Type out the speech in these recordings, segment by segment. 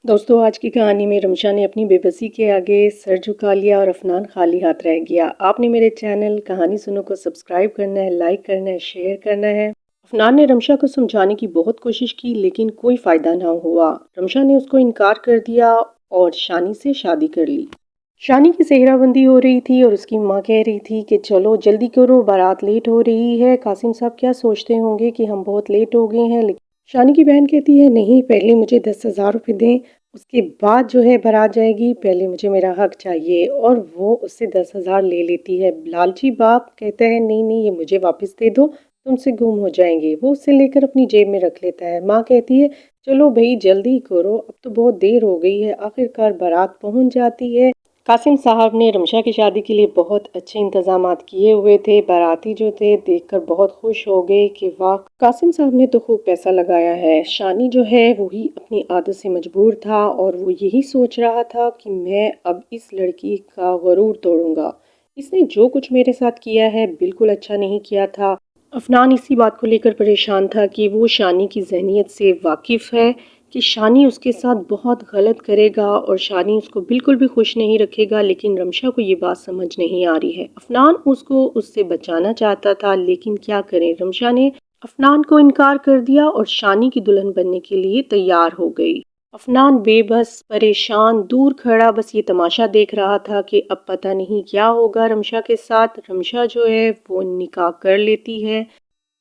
दोस्तों आज की कहानी में रमशा ने अपनी बेबसी के आगे सर झुका लिया और अफनान खाली हाथ रह गया। आपने मेरे चैनल कहानी सुनो को सब्सक्राइब करना है, लाइक करना है, शेयर करना है। अफनान ने रमशा को समझाने की बहुत कोशिश की लेकिन कोई फायदा ना हुआ। रमशा ने उसको इनकार कर दिया और शानी से शादी कर ली। शानी की सेहराबंदी हो रही थी और उसकी माँ कह रही थी कि चलो जल्दी करो, बारात लेट हो रही है। कासिम साहब क्या सोचते होंगे कि हम बहुत लेट हो गए हैं। लेकिन शानी की बहन कहती है नहीं, पहले मुझे 10,000 रुपये दें, उसके बाद जो है बारात जाएगी, पहले मुझे मेरा हक चाहिए। और वो उससे 10,000 ले लेती है। लालची बाप कहता है नहीं नहीं, ये मुझे वापस दे दो, तुमसे गुम हो जाएंगे। वो उससे लेकर अपनी जेब में रख लेता है। माँ कहती है चलो भाई जल्दी करो, अब तो बहुत देर हो गई है। आखिरकार बारात पहुंच जाती है। कासिम साहब ने रमशा की शादी के लिए बहुत अच्छे इंतजामात किए हुए थे। बाराती जो थे देखकर बहुत खुश हो गए कि वाह, कासिम साहब ने तो खूब पैसा लगाया है। शानी जो है वही अपनी आदत से मजबूर था और वो यही सोच रहा था कि मैं अब इस लड़की का गरूर तोड़ूंगा। इसने जो कुछ मेरे साथ किया है बिल्कुल अच्छा नहीं किया था। अफनान इसी बात को लेकर परेशान था कि वो शानी की जहनीत से वाकिफ़ है कि शानी उसके साथ बहुत गलत करेगा और शानी उसको बिल्कुल भी खुश नहीं रखेगा। लेकिन रमशा को ये बात समझ नहीं आ रही है। अफनान उसको उससे बचाना चाहता था लेकिन क्या करें, रमशा ने अफनान को इनकार कर दिया और शानी की दुल्हन बनने के लिए तैयार हो गई। अफनान बेबस परेशान दूर खड़ा बस ये तमाशा देख रहा था कि अब पता नहीं क्या होगा रमशा के साथ। रमशा जो है वो निकाह कर लेती है।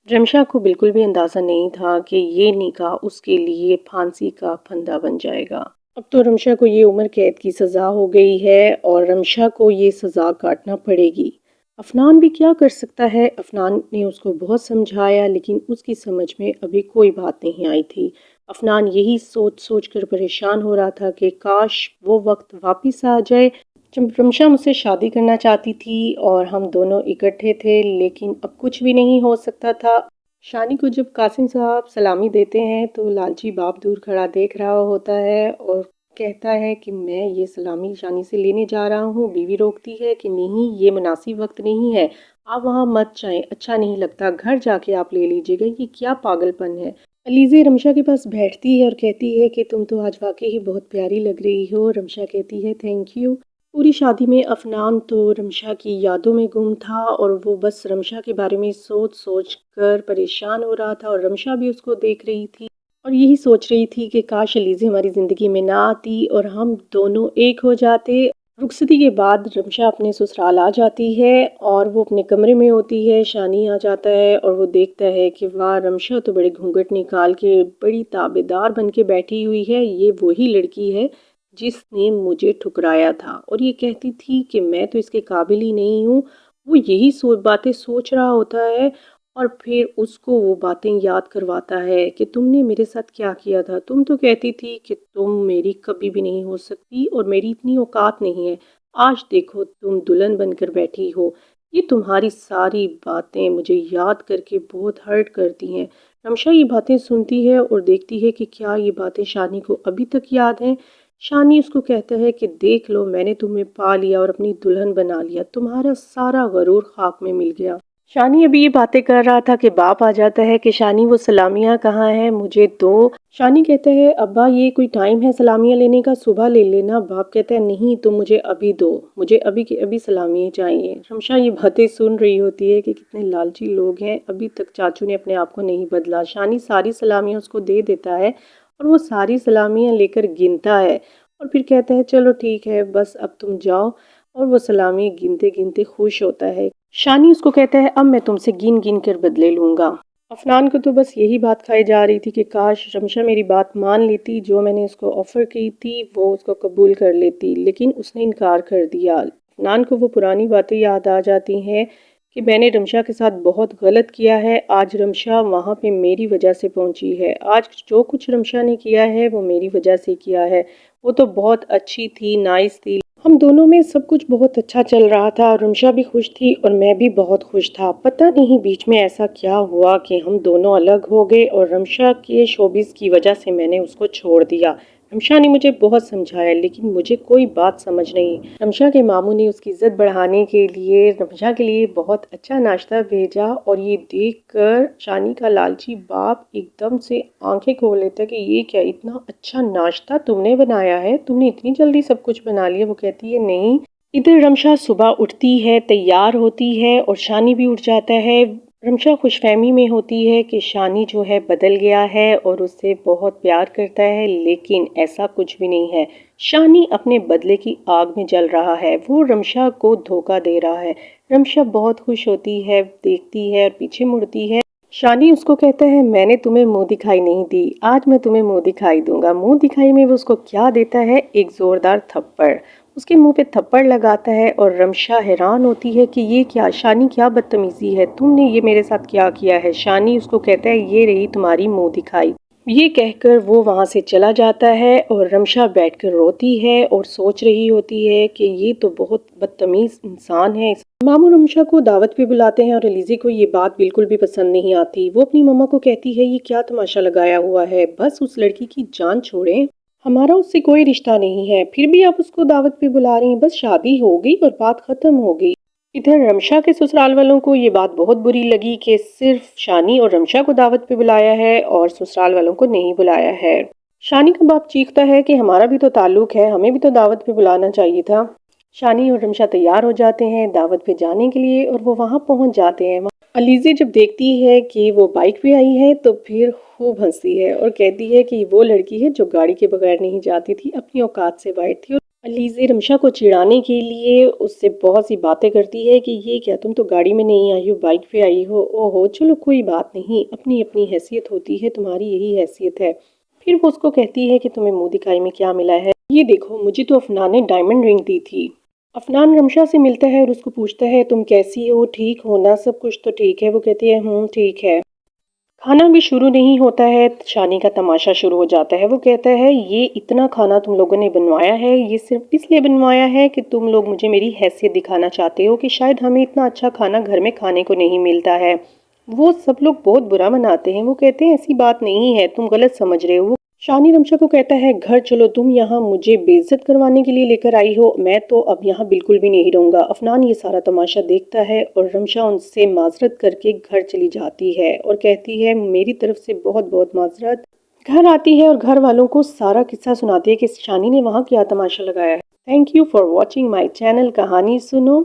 रमशा को बिल्कुल भी अंदाज़ा नहीं था कि ये निकाह उसके लिए फांसी का फंदा बन जाएगा। अब तो रमशा को ये उम्र कैद की सज़ा हो गई है और रमशा को ये सज़ा काटना पड़ेगी। अफनान भी क्या कर सकता है। अफनान ने उसको बहुत समझाया लेकिन उसकी समझ में अभी कोई बात नहीं आई थी। अफनान यही सोच सोच कर परेशान हो रहा था कि काश वो वक्त वापस आ जाए जब रमशा मुझसे शादी करना चाहती थी और हम दोनों इकट्ठे थे। लेकिन अब कुछ भी नहीं हो सकता था। शानी को जब कासिम साहब सलामी देते हैं तो लालची बाप दूर खड़ा देख रहा होता है और कहता है कि मैं ये सलामी शानी से लेने जा रहा हूँ। बीवी रोकती है कि नहीं, ये मुनासिब वक्त नहीं है, आप वहाँ मत जाएं, अच्छा नहीं लगता, घर जाके आप ले लीजिएगा। ये क्या पागलपन है। अलीज़े रमशा के पास बैठती है और कहती है कि तुम तो आज वाकई ही बहुत प्यारी लग रही हो। रमशा कहती है थैंक यू। पूरी शादी में अफनान तो रमशा की यादों में गुम था और वो बस रमशा के बारे में सोच सोच कर परेशान हो रहा था और रमशा भी उसको देख रही थी और यही सोच रही थी कि काश अलीज़े हमारी ज़िंदगी में ना आती और हम दोनों एक हो जाते। रुखसती के बाद रमशा अपने ससुराल आ जाती है और वो अपने कमरे में होती है। शानी आ जाता है और वो देखता है कि वाह, रमशा तो बड़े घूंघट निकाल के बड़ी ताबेदार बन के बैठी हुई है। ये वही लड़की है जिसने मुझे ठुकराया था और ये कहती थी कि मैं तो इसके काबिल ही नहीं हूँ। वो यही बातें सोच रहा होता है और फिर उसको वो बातें याद करवाता है कि तुमने मेरे साथ क्या किया था। तुम तो कहती थी कि तुम मेरी कभी भी नहीं हो सकती और मेरी इतनी औकात नहीं है। आज देखो तुम दुल्हन बनकर बैठी हो। ये तुम्हारी सारी बातें मुझे याद करके बहुत हर्ट करती हैं। रमशा ये बातें सुनती है और देखती है कि क्या ये बातें शानी को अभी तक याद हैं। शानी उसको कहता है कि देख लो, मैंने तुम्हें पा लिया और अपनी दुल्हन बना लिया, तुम्हारा सारा गरूर खाक में मिल गया। शानी अभी ये बातें कर रहा था कि बाप आ जाता है कि शानी वो सलामियाँ कहाँ हैं, मुझे दो। शानी कहता है अब्बा ये कोई टाइम है सलामियाँ लेने का, सुबह ले लेना। बाप कहता है नहीं, तुम मुझे अभी दो, मुझे अभी के अभी सलामियाँ चाहिए। रमशा ये बातें सुन रही होती है कि कितने लालची लोग हैं, अभी तक चाचू ने अपने आप को नहीं बदला। शानी सारी सलामियाँ उसको दे देता है और वो सारी सलामियाँ लेकर गिनता है और फिर कहता है चलो ठीक है, बस अब तुम जाओ। और वो सलामी गिनते गिनते खुश होता है। शानी उसको कहता है अब मैं तुमसे गिन गिन कर बदले लूँगा। अफनान को तो बस यही बात खाई जा रही थी कि काश रमशा मेरी बात मान लेती, जो मैंने उसको ऑफ़र की थी वो उसको कबूल कर लेती, लेकिन उसने इनकार कर दिया। अफनान को वो पुरानी बातें याद आ जाती हैं कि मैंने रमशा के साथ बहुत गलत किया है। आज रमशा वहाँ पे मेरी वजह से पहुँची है। आज जो कुछ रमशा ने किया है वो मेरी वजह से किया है। वो तो बहुत अच्छी थी, नाइस थी, हम दोनों में सब कुछ बहुत अच्छा चल रहा था। रमशा भी खुश थी और मैं भी बहुत खुश था। पता नहीं बीच में ऐसा क्या हुआ कि हम दोनों अलग हो गए और रमशा के शोबिस की वजह से मैंने उसको छोड़ दिया। रमशा ने मुझे बहुत समझाया लेकिन मुझे कोई बात समझ नहीं। रमशा के मामू ने उसकी इज्जत बढ़ाने के लिए रमशा के लिए बहुत अच्छा नाश्ता भेजा और ये देखकर शानी का लालची बाप एकदम से आंखें खोल लेता है कि ये क्या, इतना अच्छा नाश्ता तुमने बनाया है, तुमने इतनी जल्दी सब कुछ बना लिया। वो कहती है नहीं। इधर रमशा सुबह उठती है, तैयार होती है और शानी भी उठ जाता है। रमशा खुशफहमी में होती है कि शानी जो है बदल गया है और उससे बहुत प्यार करता है, लेकिन ऐसा कुछ भी नहीं है। शानी अपने बदले की आग में जल रहा है, वो रमशा को धोखा दे रहा है। रमशा बहुत खुश होती है, देखती है और पीछे मुड़ती है। शानी उसको कहता है मैंने तुम्हें मुंह दिखाई नहीं दी, आज मैं तुम्हें मुंह दिखाई दूंगा। मुंह दिखाई में वो उसको क्या देता है, एक जोरदार थप्पड़। उसके मुंह पे थप्पड़ लगाता है और रमशा हैरान होती है कि ये क्या, शानी क्या बदतमीजी है, तुमने ये मेरे साथ क्या किया है। शानी उसको कहता है ये रही तुम्हारी मुंह दिखाई। ये कहकर वो वहां से चला जाता है और रमशा बैठकर रोती है और सोच रही होती है कि ये तो बहुत बदतमीज इंसान है। मामू रमशा को दावत पे बुलाते हैं और अलीज़े को ये बात बिल्कुल भी पसंद नहीं आती। वो अपनी मम्मा को कहती है ये क्या तमाशा लगाया हुआ है, बस उस लड़की की जान छोड़ें, हमारा उससे कोई रिश्ता नहीं है, फिर भी आप उसको दावत पे बुला रही हैं, बस शादी हो गई और बात खत्म हो गई। इधर रमशा के ससुराल वालों को ये बात बहुत बुरी लगी कि सिर्फ शानी और रमशा को दावत पे बुलाया है और ससुराल वालों को नहीं बुलाया है। शानी का बाप चीखता है कि हमारा भी तो ताल्लुक है, हमें भी तो दावत पे बुलाना चाहिए था। शानी और रमशा तैयार हो जाते हैं दावत पे जाने के लिए और वो वहां पहुंच जाते हैं। अलीज़े जब देखती है कि वो बाइक पे आई है तो फिर खूब हंसती है और कहती है कि वो लड़की है जो गाड़ी के बगैर नहीं जाती थी, अपनी औकात से बाहर थी। और अलीज़े रमशा को चिढ़ाने के लिए उससे बहुत सी बातें करती है कि ये क्या, तुम तो गाड़ी में नहीं आई हो, बाइक पे आई हो। ओहो चलो कोई बात नहीं, अपनी अपनी हैसियत होती है, तुम्हारी यही हैसियत है। फिर वो उसको कहती है कि तुम्हें मुंह दिखाई में क्या मिला है, ये देखो मुझे तो अफनान ने डायमंड रिंग दी थी। अफनान रमशा से मिलता है और उसको पूछता है तुम कैसी हो, ठीक हो ना, सब कुछ तो ठीक है। वो कहती है ठीक है। खाना भी शुरू नहीं होता है, शानी का तमाशा शुरू हो जाता है। वो कहता है ये इतना खाना तुम लोगों ने बनवाया है, ये सिर्फ इसलिए बनवाया है कि तुम लोग मुझे मेरी हैसियत दिखाना चाहते हो कि शायद हमें इतना अच्छा खाना घर में खाने को नहीं मिलता है। वो सब लोग बहुत बुरा मनाते हैं। वो कहते हैं ऐसी बात नहीं है, तुम गलत समझ रहे हो। शानी रमशा को कहता है घर चलो, तुम यहाँ मुझे बेइज्जत करवाने के लिए लेकर आई हो, मैं तो अब यहाँ बिल्कुल भी नहीं रहूंगा। अफनान ये सारा तमाशा देखता है और रमशा उनसे माजरत करके घर चली जाती है और कहती है मेरी तरफ से बहुत बहुत माजरत। घर आती है और घर वालों को सारा किस्सा सुनाती है कि शानी ने वहाँ क्या तमाशा लगाया है। Thank you for watching my channel कहानी सुनो।